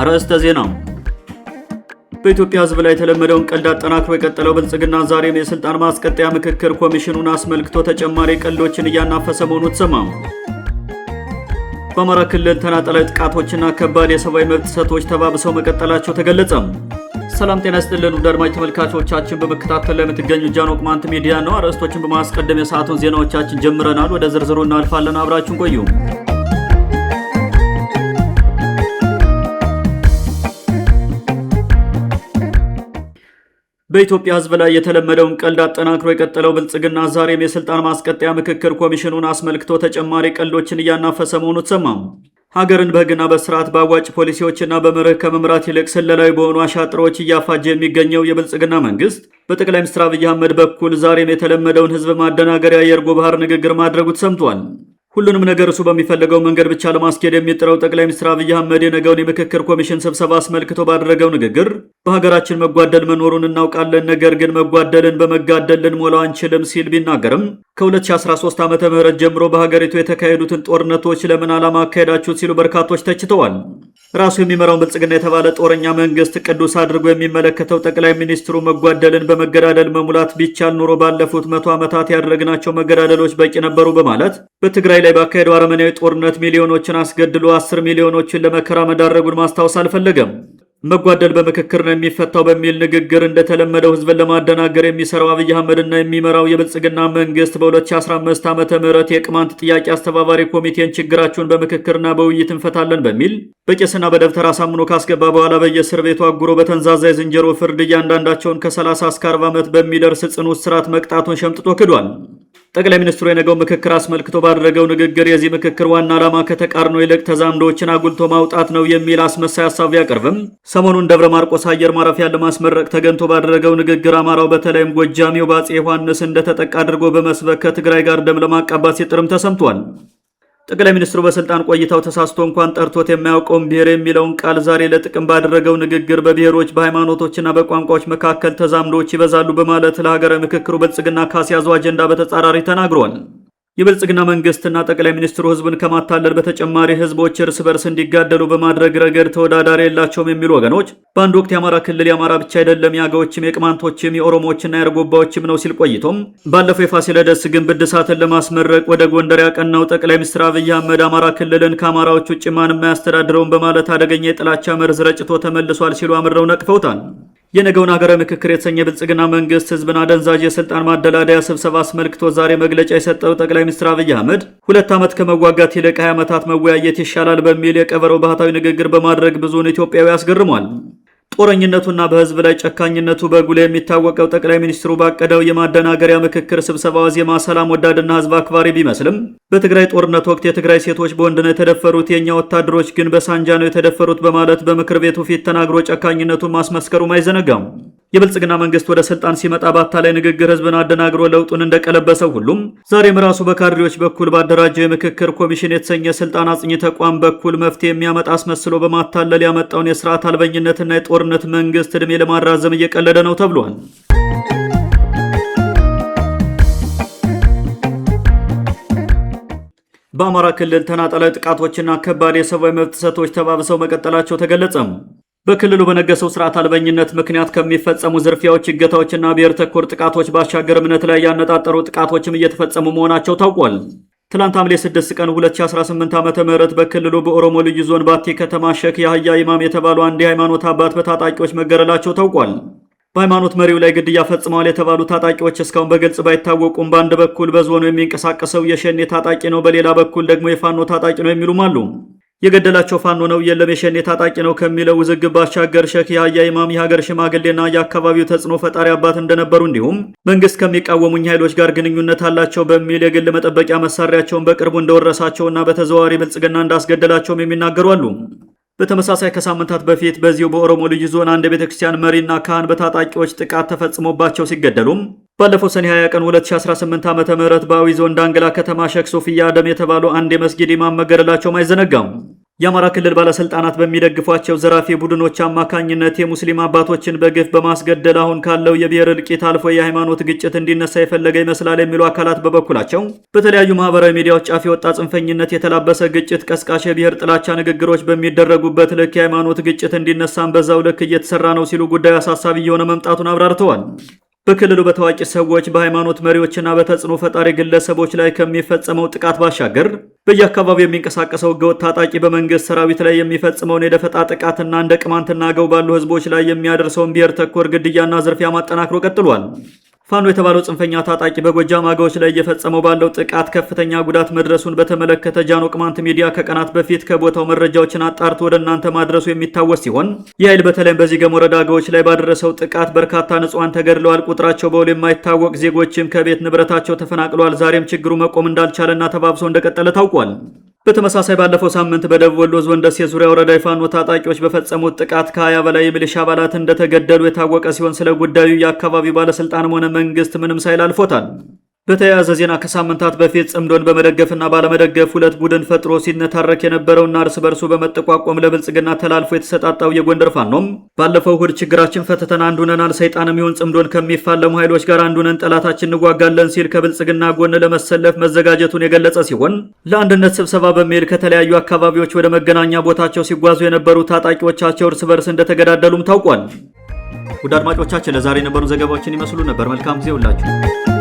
አርዕስተ ዜና። በኢትዮጵያ ሕዝብ ላይ የተለመደውን ቀልድ አጠናክሮ የቀጠለው ብልጽግና ዛሬም የስልጣን ማስቀጠያ ምክክር ኮሚሽኑን አስመልክቶ ተጨማሪ ቀልዶችን እያናፈሰ መሆኑ ተሰማ። በአማራ ክልል ተናጠላዊ ጥቃቶችና ከባድ የሰብአዊ መብት ጥሰቶች ተባብሰው መቀጠላቸው ተገለጸ። ሰላም ጤና ይስጥልን ውድ አድማጭ ተመልካቾቻችን፣ በመከታተል ላይ የምትገኙ ጃኖ ቅማንት ሚዲያ ነው። አርዕስቶችን በማስቀደም የሰዓቱን ዜናዎቻችን ጀምረናል። ወደ ዝርዝሩ እናልፋለን። አብራችሁን ቆዩ። በኢትዮጵያ ሕዝብ ላይ የተለመደውን ቀልድ አጠናክሮ የቀጠለው ብልጽግና ዛሬም የስልጣን ማስቀጠያ ምክክር ኮሚሽኑን አስመልክቶ ተጨማሪ ቀልዶችን እያናፈሰ መሆኑ ተሰማ። ሀገርን በሕግና በስርዓት በአዋጭ ፖሊሲዎችና በመርህ ከመምራት ይልቅ ስለላዊ በሆኑ አሻጥሮች እያፋጀ የሚገኘው የብልጽግና መንግስት በጠቅላይ ሚኒስትር አብይ አህመድ በኩል ዛሬም የተለመደውን ሕዝብ ማደናገሪያ የእርጎ ባህር ንግግር ማድረጉ ተሰምቷል። ሁሉንም ነገር እሱ በሚፈልገው መንገድ ብቻ ለማስኬድ የሚጥረው ጠቅላይ ሚኒስትር አብይ አህመድ የነገውን የምክክር ኮሚሽን ስብሰባ አስመልክቶ ባደረገው ንግግር በሀገራችን መጓደል መኖሩን እናውቃለን፣ ነገር ግን መጓደልን በመጋደል ልንሞላው አንችልም ሲል ቢናገርም ከ2013 ዓ.ም ጀምሮ በሀገሪቱ የተካሄዱትን ጦርነቶች ለምን ዓላማ አካሄዳችሁት ሲሉ በርካቶች ተችተዋል። ራሱ የሚመራውን ብልጽግና የተባለ ጦረኛ መንግስት ቅዱስ አድርጎ የሚመለከተው ጠቅላይ ሚኒስትሩ መጓደልን በመገዳደል መሙላት ቢቻል ኑሮ ባለፉት 100 ዓመታት ያደረግናቸው መገዳደሎች በቂ ነበሩ በማለት በትግራይ ላይ ባካሄደው አረመናዊ ጦርነት ሚሊዮኖችን አስገድሎ 10 ሚሊዮኖችን ለመከራ መዳረጉን ማስታወስ አልፈለገም። መጓደል በምክክር ነው የሚፈታው በሚል ንግግር እንደተለመደው ህዝብን ለማደናገር የሚሰራው አብይ አህመድና የሚመራው የብልጽግና መንግስት በ2015 ዓ.ም የቅማንት ጥያቄ አስተባባሪ ኮሚቴን ችግራችሁን በምክክርና በውይይት እንፈታለን በሚል በቄስና በደብተር አሳምኖ ካስገባ በኋላ በየእስር ቤቱ አጉሮ በተንዛዛ የዝንጀሮ ፍርድ እያንዳንዳቸውን ከ30 እስከ 40 ዓመት በሚደርስ ጽኑ እስራት መቅጣቱን ሸምጥጦ ክዷል። ጠቅላይ ሚኒስትሩ የነገው ምክክር አስመልክቶ ባደረገው ንግግር የዚህ ምክክር ዋና ዓላማ ከተቃርኖ ይልቅ ተዛምዶችን አጉልቶ ማውጣት ነው የሚል አስመሳይ ሀሳብ ቢያቀርብም ሰሞኑን ደብረ ማርቆስ አየር ማረፊያ ለማስመረቅ ተገንቶ ባደረገው ንግግር አማራው በተለይም ጎጃሚው በአፄ ዮሐንስ እንደተጠቃ አድርጎ በመስበክ ከትግራይ ጋር ደም ለማቃባት ሲጥርም ተሰምቷል። ጠቅላይ ሚኒስትሩ በስልጣን ቆይታው ተሳስቶ እንኳን ጠርቶት የማያውቀውን ብሔር የሚለውን ቃል ዛሬ ለጥቅም ባደረገው ንግግር በብሔሮች በሃይማኖቶችና በቋንቋዎች መካከል ተዛምዶች ይበዛሉ በማለት ለሀገራዊ ምክክሩ ብልጽግና ካስያዘው አጀንዳ በተጻራሪ ተናግሯል። የብልጽግና መንግስትና ጠቅላይ ሚኒስትሩ ህዝብን ከማታለል በተጨማሪ ህዝቦች እርስ በርስ እንዲጋደሉ በማድረግ ረገድ ተወዳዳሪ የላቸውም የሚሉ ወገኖች በአንድ ወቅት የአማራ ክልል የአማራ ብቻ አይደለም የአገዎችም የቅማንቶችም የኦሮሞዎችና የአርጎባዎችም ነው ሲል ቆይቶም ባለፈው የፋሲለደስ ግንብ እድሳትን ለማስመረቅ ወደ ጎንደር ያቀናው ጠቅላይ ሚኒስትር አብይ አህመድ አማራ ክልልን ከአማራዎች ውጭ ማንም አያስተዳድረውም በማለት አደገኛ የጥላቻ መርዝ ረጭቶ ተመልሷል ሲሉ አምረው ነቅፈውታል። የነገውን ሀገራዊ ምክክር የተሰኘ ብልጽግና መንግስት ህዝብን አደንዛዥ የስልጣን ማደላደያ ስብሰባ አስመልክቶ ዛሬ መግለጫ የሰጠው ጠቅላይ ሚኒስትር አብይ አህመድ 2 ዓመት ከመዋጋት ይልቅ 20 ዓመታት መወያየት ይሻላል በሚል የቀበረው ባህታዊ ንግግር በማድረግ ብዙውን ኢትዮጵያዊ አስገርሟል። ጦረኝነቱና በህዝብ ላይ ጨካኝነቱ በጉልህ የሚታወቀው ጠቅላይ ሚኒስትሩ ባቀደው የማደናገሪያ ምክክር ስብሰባ ዋዜማ ሰላም ወዳድና ህዝብ አክባሪ ቢመስልም በትግራይ ጦርነት ወቅት የትግራይ ሴቶች በወንድ ነው የተደፈሩት፣ የእኛ ወታደሮች ግን በሳንጃ ነው የተደፈሩት በማለት በምክር ቤቱ ፊት ተናግሮ ጨካኝነቱን ማስመስከሩም አይዘነጋም። የብልጽግና መንግስት ወደ ስልጣን ሲመጣ ባታላይ ንግግር ህዝብን አደናግሮ ለውጡን እንደቀለበሰው ሁሉም ዛሬም ራሱ በካድሬዎች በኩል ባደራጀው የምክክር ኮሚሽን የተሰኘ ስልጣን አጽኚ ተቋም በኩል መፍትሄ የሚያመጣ አስመስሎ በማታለል ያመጣውን የስርዓት አልበኝነትና የጦርነት መንግስት ዕድሜ ለማራዘም እየቀለደ ነው ተብሏል። በአማራ ክልል ተናጠላዊ ጥቃቶችና ከባድ የሰብአዊ መብት ጥሰቶች ተባብሰው መቀጠላቸው ተገለጸ። በክልሉ በነገሰው ስርዓት አልበኝነት ምክንያት ከሚፈጸሙ ዝርፊያዎች፣ እገታዎችና ብሔር ተኮር ጥቃቶች ባሻገር እምነት ላይ ያነጣጠሩ ጥቃቶችም እየተፈጸሙ መሆናቸው ታውቋል። ትላንት ሐምሌ 6 ቀን 2018 ዓ.ም በክልሉ በኦሮሞ ልዩ ዞን ባቲ ከተማ ሼክ ያህያ ኢማም የተባሉ አንድ የሃይማኖት አባት በታጣቂዎች መገደላቸው ታውቋል። በሃይማኖት መሪው ላይ ግድያ ፈጽመዋል የተባሉ ታጣቂዎች እስካሁን በግልጽ ባይታወቁም በአንድ በኩል በዞኑ የሚንቀሳቀሰው የሸኔ ታጣቂ ነው፣ በሌላ በኩል ደግሞ የፋኖ ታጣቂ ነው የሚሉም አሉ። የገደላቸው ፋኖ ነው የለም የሸኔ ታጣቂ ነው ከሚለው ውዝግብ ባሻገር ሼክ ያህያ ኢማም የሀገር ሽማግሌና የአካባቢው ተጽዕኖ ፈጣሪ አባት እንደነበሩ እንዲሁም መንግስት ከሚቃወሙኝ ኃይሎች ጋር ግንኙነት አላቸው በሚል የግል መጠበቂያ መሳሪያቸውን በቅርቡ እንደወረሳቸውና በተዘዋዋሪ ብልጽግና እንዳስገደላቸውም የሚናገሩ አሉ። በተመሳሳይ ከሳምንታት በፊት በዚሁ በኦሮሞ ልዩ ዞን አንድ የቤተክርስቲያን መሪና ካህን በታጣቂዎች ጥቃት ተፈጽሞባቸው ሲገደሉም ባለፈው ሰኔ 20 ቀን 2018 ዓ.ም በአዊ ዞን ዳንግላ ከተማ ሼክ ሶፊያ አደም የተባሉ አንድ የመስጊድ ኢማም መገደላቸውም አይዘነጋም። የአማራ ክልል ባለስልጣናት በሚደግፏቸው ዘራፊ ቡድኖች አማካኝነት የሙስሊም አባቶችን በግፍ በማስገደል አሁን ካለው የብሔር እልቂት አልፎ የሃይማኖት ግጭት እንዲነሳ የፈለገ ይመስላል የሚሉ አካላት በበኩላቸው በተለያዩ ማህበራዊ ሚዲያዎች ጫፍ የወጣ ጽንፈኝነት የተላበሰ ግጭት ቀስቃሽ የብሔር ጥላቻ ንግግሮች በሚደረጉበት ልክ የሃይማኖት ግጭት እንዲነሳም በዛው ልክ እየተሰራ ነው ሲሉ ጉዳዩ አሳሳቢ እየሆነ መምጣቱን አብራርተዋል። በክልሉ በታዋቂ ሰዎች በሃይማኖት መሪዎችና በተጽዕኖ ፈጣሪ ግለሰቦች ላይ ከሚፈጸመው ጥቃት ባሻገር በየአካባቢው የሚንቀሳቀሰው ህገወጥ ታጣቂ በመንግስት ሰራዊት ላይ የሚፈጽመውን የደፈጣ ጥቃትና እንደ ቅማንትና አገው ባሉ ህዝቦች ላይ የሚያደርሰውን ብሔር ተኮር ግድያና ዝርፊያ ማጠናክሮ ቀጥሏል። ፋኖ የተባለው ጽንፈኛ ታጣቂ በጎጃም አገዎች ላይ እየፈጸመው ባለው ጥቃት ከፍተኛ ጉዳት መድረሱን በተመለከተ ጃኖ ቅማንት ሚዲያ ከቀናት በፊት ከቦታው መረጃዎችን አጣርቶ ወደ እናንተ ማድረሱ የሚታወስ ሲሆን ይህ ኃይል በተለይም በዚህ ገም ወረዳ አገዎች ላይ ባደረሰው ጥቃት በርካታ ንጹሃን ተገድለዋል። ቁጥራቸው በውል የማይታወቅ ዜጎችም ከቤት ንብረታቸው ተፈናቅለዋል። ዛሬም ችግሩ መቆም እንዳልቻለና ተባብሶ እንደቀጠለ ታውቋል። በተመሳሳይ ባለፈው ሳምንት በደቡብ ወሎ ዞን ደሴ ዙሪያ ወረዳ የፋኖ ታጣቂዎች በፈጸሙት ጥቃት ከ20 በላይ የሚሊሻ አባላት እንደተገደሉ የታወቀ ሲሆን ስለ ጉዳዩ የአካባቢው ባለስልጣንም ሆነ መንግስት ምንም ሳይል አልፎታል። በተያያዘ ዜና ከሳምንታት በፊት ጽምዶን በመደገፍና ባለመደገፍ ሁለት ቡድን ፈጥሮ ሲነታረክ የነበረውና እርስ በርሱ በመጠቋቋም ለብልጽግና ተላልፎ የተሰጣጣው የጎንደር ፋኖም ባለፈው እሁድ ችግራችን ፈትተን አንዱ ነናል፣ ሰይጣንም ይሁን ጽምዶን ከሚፋለሙ ኃይሎች ጋር አንዱ ነን፣ ጠላታችን እንዋጋለን ሲል ከብልጽግና ጎን ለመሰለፍ መዘጋጀቱን የገለጸ ሲሆን ለአንድነት ስብሰባ በሚል ከተለያዩ አካባቢዎች ወደ መገናኛ ቦታቸው ሲጓዙ የነበሩ ታጣቂዎቻቸው እርስ በርስ እንደተገዳደሉም ታውቋል። ውድ አድማጮቻችን ለዛሬ የነበሩ ዘገባዎችን ይመስሉ ነበር። መልካም ጊዜ ሁላችሁ።